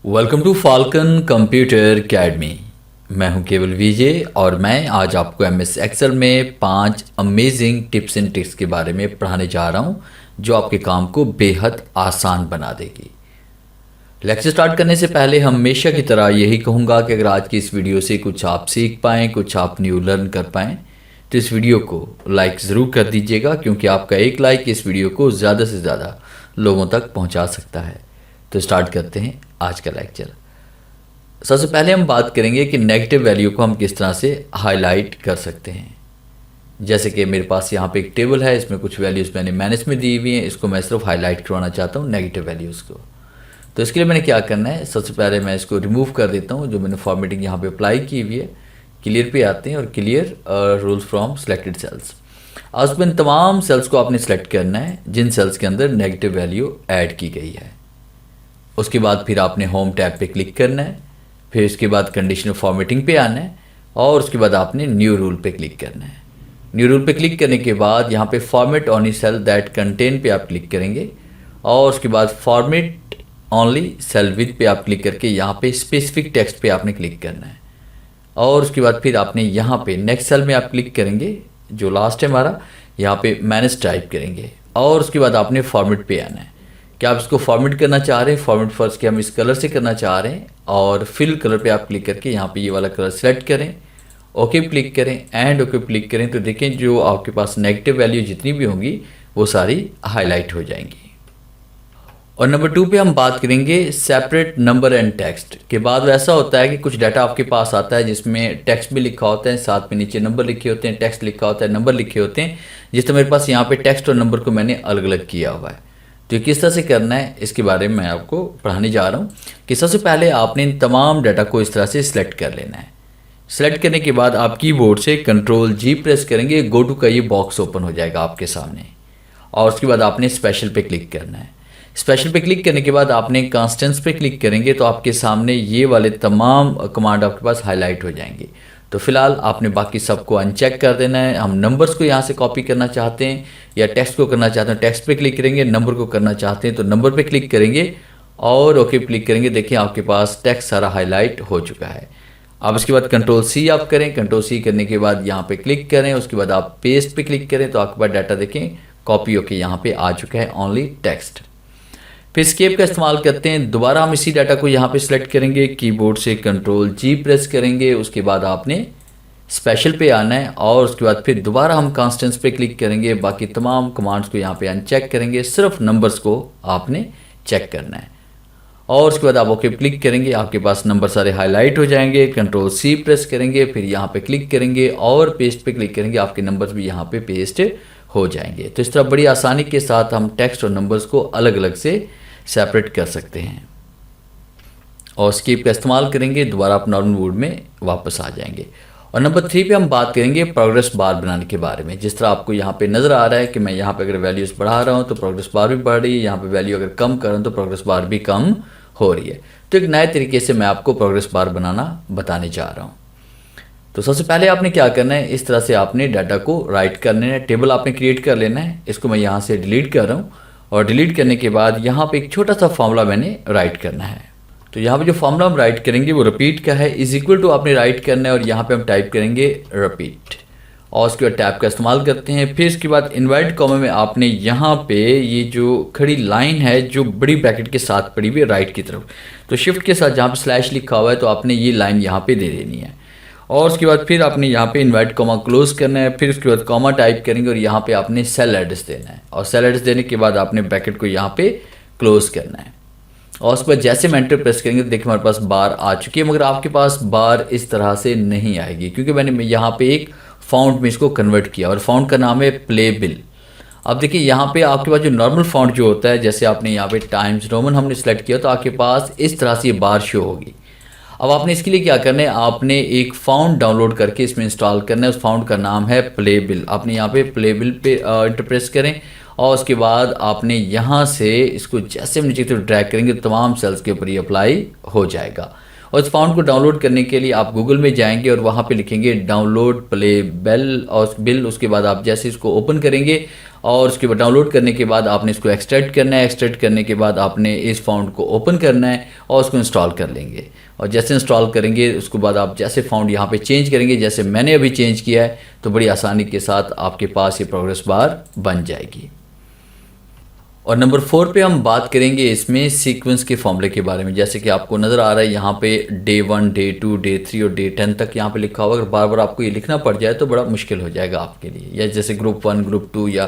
Welcome to Falcon computer academy. मैं हूं केवल विजय और मैं आज आपको एमएस एक्सेल में 5 अमेजिंग टिप्स एंड ट्रिक्स के बारे में पढ़ाने जा रहा हूं जो आपके काम को बेहद आसान बना देगी। लेक्चर स्टार्ट करने से पहले हमेशा की तरह यही कहूंगा कि अगर आज की इस वीडियो से कुछ आप सीख पाएँ, कुछ आप न्यू लर्न कर पाएँ तो इस वीडियो को लाइक ज़रूर कर दीजिएगा, क्योंकि आपका एक लाइक इस वीडियो को ज़्यादा से ज़्यादा लोगों तक पहुंचा सकता है। तो स्टार्ट करते हैं आज का लेक्चर। सबसे पहले हम बात करेंगे कि नेगेटिव वैल्यू को हम किस तरह से हाईलाइट कर सकते हैं। जैसे कि मेरे पास यहाँ पे एक टेबल है, इसमें कुछ वैल्यूज़ मैंने मैनेज में दी हुई हैं, इसको मैं सिर्फ हाईलाइट करवाना चाहता हूँ नेगेटिव वैल्यूज़ को। तो इसके लिए मैंने क्या करना है, सबसे पहले मैं इसको रिमूव कर देता हूँ। जो मैंने फॉर्मेटिंग यहाँ पे अप्लाई की हुई है, क्लियर पे आते हैं और clear rules from selected cells. आज उसमें तमाम सेल्स को आपने सेलेक्ट करना है जिन सेल्स के अंदर नेगेटिव वैल्यू ऐड की गई है। उसके बाद फिर आपने होम टैब पे क्लिक करना है, फिर उसके बाद कंडीशनल फॉर्मेटिंग पे आना है और उसके बाद आपने न्यू रूल पे क्लिक करना है। न्यू रूल पे क्लिक करने के बाद यहाँ पे format only cell that contain पे आप क्लिक करेंगे और उसके बाद फॉर्मेट ओनली सेल विद पे आप क्लिक करके यहाँ पे स्पेसिफिक टेक्स्ट पे आपने क्लिक करना है और उसके बाद फिर आपने यहाँ पे नेक्स्ट सेल में आप क्लिक करेंगे, जो लास्ट है हमारा, यहाँ पे मैनेज टाइप करेंगे और उसके बाद आपने फॉर्मेट पे आना है कि आप इसको फॉर्मेट करना चाह रहे हैं। फॉर्मेट फर्स्ट के हम इस कलर से करना चाह रहे हैं और फिल कलर पे आप क्लिक करके यहाँ पे ये वाला कलर सेलेक्ट करें, ओके क्लिक करें एंड ओके क्लिक करें। तो देखें जो आपके पास नेगेटिव वैल्यू जितनी भी होंगी वो सारी हाईलाइट हो जाएंगी। और नंबर 2 पे हम बात करेंगे सेपरेट नंबर एंड टेक्स्ट के बाद। वैसा होता है कि कुछ डाटा आपके पास आता है जिसमें टेक्स्ट भी लिखा होता है, साथ में नीचे नंबर लिखे होते हैं, टेक्स्ट लिखा होता है, नंबर लिखे होते हैं। जिस तरह मेरे पास यहाँ पे टेक्स्ट और नंबर को मैंने अलग अलग किया हुआ है। तो ये किस तरह से करना है इसके बारे में मैं आपको पढ़ाने जा रहा हूँ कि सबसे पहले आपने इन तमाम डाटा को इस तरह से सिलेक्ट कर लेना है। सिलेक्ट करने के बाद आप कीबोर्ड से Ctrl+G प्रेस करेंगे, गो टू का ये बॉक्स ओपन हो जाएगा आपके सामने और उसके बाद आपने स्पेशल पे क्लिक करना है। स्पेशल पे क्लिक करने के बाद आपने कांस्टेंट्स पे क्लिक करेंगे तो आपके सामने ये वाले तमाम कमांड आपके पास हाईलाइट हो जाएंगे। तो फिलहाल आपने बाकी सबको अनचेक कर देना है। हम नंबर्स को यहाँ से कॉपी करना चाहते हैं या टेक्स्ट को करना चाहते हैं, टेक्स्ट पे क्लिक करेंगे। नंबर को करना चाहते हैं तो नंबर पे क्लिक करेंगे और ओके क्लिक करेंगे। देखिए आपके पास टेक्स्ट सारा हाईलाइट हो चुका है। अब उसके बाद Ctrl+C आप करें। Ctrl+C करने के बाद यहाँ पे क्लिक करें, उसके बाद आप पेस्ट पे क्लिक करें तो आपके पास डाटा देखें कॉपी होके यहाँ पे आ चुका है, ओनली टेक्स्ट। फिर एस्केप का इस्तेमाल करते हैं, दोबारा हम इसी डाटा को यहाँ पे सिलेक्ट करेंगे, कीबोर्ड से Ctrl+G प्रेस करेंगे। उसके बाद आपने स्पेशल पे आना है और उसके बाद फिर दोबारा हम कांस्टेंट्स पे क्लिक करेंगे। बाकी तमाम कमांड्स को यहाँ पे अनचेक करेंगे, सिर्फ नंबर्स को आपने चेक करना है और उसके बाद आप ओके क्लिक करेंगे। आपके पास नंबर सारे हाईलाइट हो जाएंगे। Ctrl+C प्रेस करेंगे, फिर यहाँ पे क्लिक करेंगे और पेस्ट पे क्लिक करेंगे, आपके नंबर्स भी यहाँ पे पेस्ट हो जाएंगे। तो इस तरह बड़ी आसानी के साथ हम टेक्स्ट और नंबर्स को अलग अलग से सेपरेट कर सकते हैं और स्किप का इस्तेमाल करेंगे, दोबारा आप नॉर्मल मोड में वापस आ जाएंगे। और नंबर 3 पे हम बात करेंगे प्रोग्रेस बार बनाने के बारे में। जिस तरह आपको यहाँ पे नज़र आ रहा है कि मैं यहाँ पे अगर वैल्यूज़ बढ़ा रहा हूँ तो प्रोग्रेस बार भी बढ़ रही है, यहाँ पे वैल्यू अगर कम कर रहा हूँ तो प्रोग्रेस बार भी कम हो रही है। तो एक नए तरीके से मैं आपको प्रोग्रेस बार बनाना बताने जा रहा हूँ। तो सबसे पहले आपने क्या करना है, इस तरह से आपने डाटा को राइट कर लेना है। टेबल आपने क्रिएट कर लेना है। इसको मैं यहाँ से डिलीट कर रहा हूँ और डिलीट करने के बाद यहाँ पे एक छोटा सा फॉर्मूला मैंने राइट करना है। तो यहाँ पे जो फॉर्मूला हम राइट करेंगे वो रिपीट का है, इज इक्वल टू आपने राइट करना है और यहाँ पे हम टाइप करेंगे रिपीट और उसके बाद टैब का इस्तेमाल करते हैं। फिर इसके बाद इनवर्टेड कॉमा में आपने यहाँ पे ये जो खड़ी लाइन है जो बड़ी ब्रैकेट के साथ पड़ी हुई है राइट की तरफ, तो शिफ्ट के साथ जहाँ पे स्लैश लिखा हुआ है तो आपने ये लाइन यहाँ पे दे देनी है और उसके बाद फिर आपने यहाँ पे इनवर्टेड कॉमा क्लोज करना है। फिर उसके बाद कॉमा टाइप करेंगे और यहाँ पे आपने सेल एड्रेस देना है और सेल एड्रेस देने के बाद आपने ब्रैकेट को यहाँ पे क्लोज करना है और उसके बाद जैसे हम एंटर प्रेस करेंगे तो देखिए हमारे पास बार आ चुकी है, मगर आपके पास बार इस तरह से नहीं आएगी क्योंकि मैंने यहाँ पे एक फॉन्ट में इसको कन्वर्ट किया और फॉन्ट का नाम है प्लेबिल। अब देखिए यहाँ पे आपके पास जो नॉर्मल फॉन्ट जो होता है, जैसे आपने यहाँ पे टाइम्स रोमन हमने सेलेक्ट किया तो आपके पास इस तरह से ये बार शो होगी। अब आपने इसके लिए क्या करना है, आपने एक फाउंड डाउनलोड करके इसमें इंस्टॉल करना है। उस फाउंड का नाम है प्लेबिल। आपने यहाँ पे प्लेबिल पे एंटर प्रेस करें और उसके बाद आपने यहाँ से इसको जैसे हम नीचे की तरफ ड्रैग करेंगे तो तमाम सेल्स के ऊपर ये अप्लाई हो जाएगा। और इस फाउंड को डाउनलोड करने के लिए आप गूगल में जाएंगे और वहाँ पे लिखेंगे डाउनलोड प्ले बेल और बिल। उसके बाद आप जैसे इसको ओपन करेंगे और उसके बाद डाउनलोड करने के बाद आपने इसको एक्सट्रैक्ट करना है। एक्सट्रैक्ट करने के बाद आपने इस फाउंड को ओपन करना है और उसको इंस्टॉल कर लेंगे। और जैसे इंस्टॉल करेंगे उसके बाद आप जैसे फाउंड यहाँ पे चेंज करेंगे, जैसे मैंने अभी चेंज किया है, तो बड़ी आसानी के साथ आपके पास ये प्रोग्रेस बार बन जाएगी। और नंबर 4 पे हम बात करेंगे इसमें सीक्वेंस के फॉर्मूले के बारे में। जैसे कि आपको नज़र आ रहा है यहाँ पे डे 1, डे 2, डे 3 और डे 10 तक यहाँ पे लिखा होगा। अगर बार बार आपको ये लिखना पड़ जाए तो बड़ा मुश्किल हो जाएगा आपके लिए। या जैसे ग्रुप 1, ग्रुप 2 या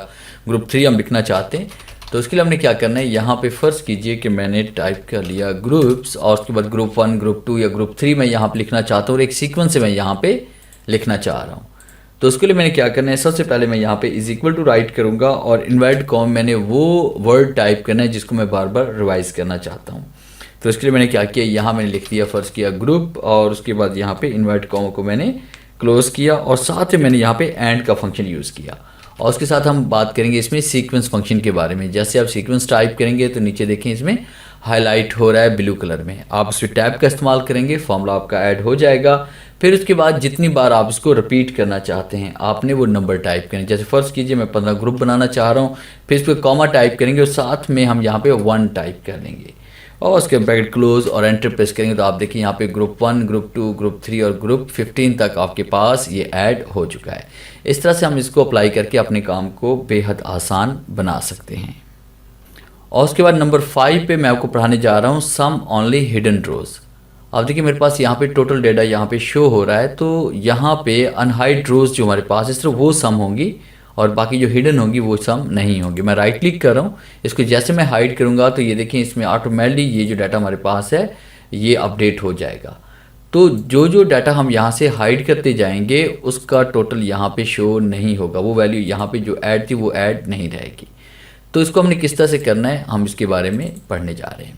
ग्रुप 3 हम लिखना चाहते हैं तो उसके लिए हमने क्या करना है, यहाँ पे फ़र्ज़ कीजिए कि मैंने टाइप कर लिया ग्रुप्स और उसके बाद ग्रुप 1, ग्रुप 2 या ग्रुप 3 मैं यहाँ पर लिखना चाहता हूँ और एक सीक्वेंस से मैं यहाँ पर लिखना चाह रहा हूँ। तो उसके लिए मैंने क्या करना है, सबसे पहले मैं यहाँ पे इज इक्वल टू राइट करूँगा और इन्वर्ट कॉम मैंने वो वर्ड टाइप करना है जिसको मैं बार बार रिवाइज करना चाहता हूँ। तो उसके लिए मैंने क्या किया, यहाँ मैंने लिख दिया फ़र्ज़ किया ग्रुप और उसके बाद यहाँ पे इन्वर्ट कॉम को मैंने क्लोज़ किया और साथ में मैंने यहाँ पे एंड का फंक्शन यूज़ किया। और उसके साथ हम बात करेंगे इसमें सीक्वेंस फंक्शन के बारे में। जैसे आप सीक्वेंस टाइप करेंगे तो नीचे देखें इसमें हाईलाइट हो रहा है ब्लू कलर में, आप इस पर टैब का इस्तेमाल करेंगे, फॉर्मूला आपका ऐड हो जाएगा। फिर उसके बाद जितनी बार आप इसको रिपीट करना चाहते हैं आपने वो नंबर टाइप करें। जैसे फ़र्ज़ कीजिए मैं 15 ग्रुप बनाना चाह रहा हूँ, फिर इस पर कॉमा टाइप करेंगे और साथ में हम यहाँ पे 1 टाइप कर लेंगे और उसके ब्रैकेट क्लोज और एंटर प्रेस करेंगे तो आप देखिए यहाँ पे ग्रुप 1, ग्रुप 2, ग्रुप 3 और ग्रुप 15 तक आपके पास ये ऐड हो चुका है। इस तरह से हम इसको अप्लाई करके अपने काम को बेहद आसान बना सकते हैं। और उसके बाद नंबर 5 पे मैं आपको पढ़ाने जा रहा हूँ सम ओनली हिडन रोज़। अब देखिए मेरे पास यहाँ पे टोटल डेटा यहाँ पे शो हो रहा है, तो यहाँ पे अनहाइड रोज़ जो हमारे पास है सिर्फ वो सम होंगी और बाकी जो हिडन होंगी वो सम नहीं होंगी। मैं राइट क्लिक कर रहा हूँ, इसको जैसे मैं हाइड करूँगा तो ये देखिए इसमें ऑटोमेटिकली ये जो डाटा हमारे पास है ये अपडेट हो जाएगा। तो जो जो डाटा हम यहाँ से हाइड करते जाएंगे उसका टोटल यहाँ पे शो नहीं होगा, वो वैल्यू यहाँ पे जो ऐड थी वो ऐड नहीं रहेगी। तो इसको हमने किस तरह से करना है हम इसके बारे में पढ़ने जा रहे हैं।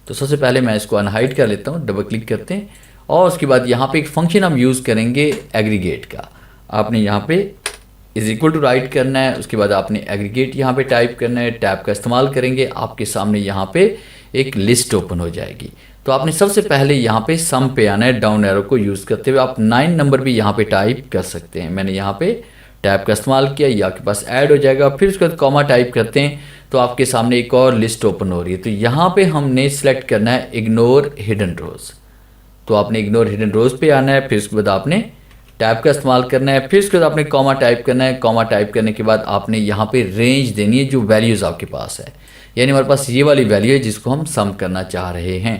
तो सबसे पहले मैं इसको अनहाइड कर लेता हूँ, डबल क्लिक करते हैं और उसके बाद यहाँ पे एक फंक्शन हम यूज़ करेंगे एग्रीगेट का। आपने यहाँ पे इज इक्वल टू राइट करना है, उसके बाद आपने एग्रीगेट यहाँ पे टाइप करना है, टैब का इस्तेमाल करेंगे, आपके सामने यहाँ पे एक लिस्ट ओपन हो जाएगी। तो आपने सबसे पहले यहाँ पे सम पे आना है, डाउन एरो को यूज़ करते हुए आप 9 नंबर भी यहाँ पे टाइप कर सकते हैं। मैंने यहाँ पे टैब का इस्तेमाल किया, ये आपके पास ऐड हो जाएगा। फिर उसके बाद कॉमा टाइप करते हैं तो आपके सामने एक और लिस्ट ओपन हो रही है। तो यहाँ पे हमने सेलेक्ट करना है इग्नोर हिडन रोज़, तो आपने इग्नोर हिडन रोज़ पे आना है। फिर उसके बाद आपने टैब का इस्तेमाल करना है, फिर उसके बाद आपने कॉमा टाइप करना है। कॉमा टाइप करने के बाद आपने यहाँ पे रेंज देनी है जो वैल्यूज़ आपके पास है, यानी हमारे पास ये वाली वैल्यू है जिसको हम सम करना चाह रहे हैं।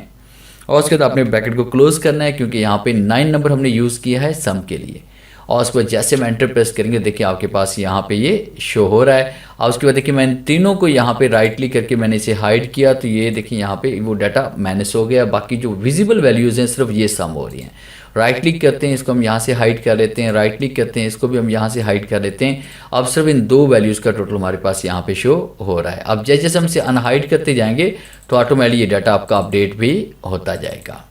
और उसके बाद आपने ब्रैकेट को क्लोज़ करना है क्योंकि यहाँ पे 9 नंबर हमने यूज़ किया है सम के लिए। और उसके बाद जैसे हम एंटर प्रेस करेंगे देखिए आपके पास यहाँ पे ये शो हो रहा है। और उसके बाद देखिए मैंने तीनों को यहाँ पे राइट क्लिक करके मैंने इसे हाइड किया तो ये देखिए यहाँ पे वो डाटा माइनस हो गया, बाकी जो विजिबल वैल्यूज़ हैं सिर्फ ये सम हो रही हैं। राइट क्लिक करते हैं, इसको हम यहाँ से हाइड कर लेते हैं, राइट क्लिक करते हैं, इसको भी हम यहाँ से हाइड कर लेते हैं। अब सिर्फ इन 2 वैल्यूज़ का टोटल हमारे पास यहाँ पे शो हो रहा है। अब जैसे जैसे हम इसे अनहाइड करते जाएंगे तो ऑटोमेटिकली ये डाटा आपका अपडेट भी होता जाएगा।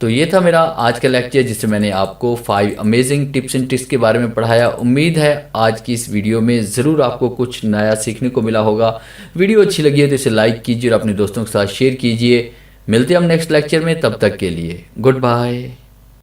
तो ये था मेरा आज का लेक्चर जिससे मैंने आपको 5 अमेजिंग टिप्स एंड ट्रिक्स के बारे में पढ़ाया। उम्मीद है आज की इस वीडियो में ज़रूर आपको कुछ नया सीखने को मिला होगा। वीडियो अच्छी लगी है तो इसे लाइक कीजिए और अपने दोस्तों के साथ शेयर कीजिए। मिलते हैं हम नेक्स्ट लेक्चर में, तब तक के लिए गुड बाय।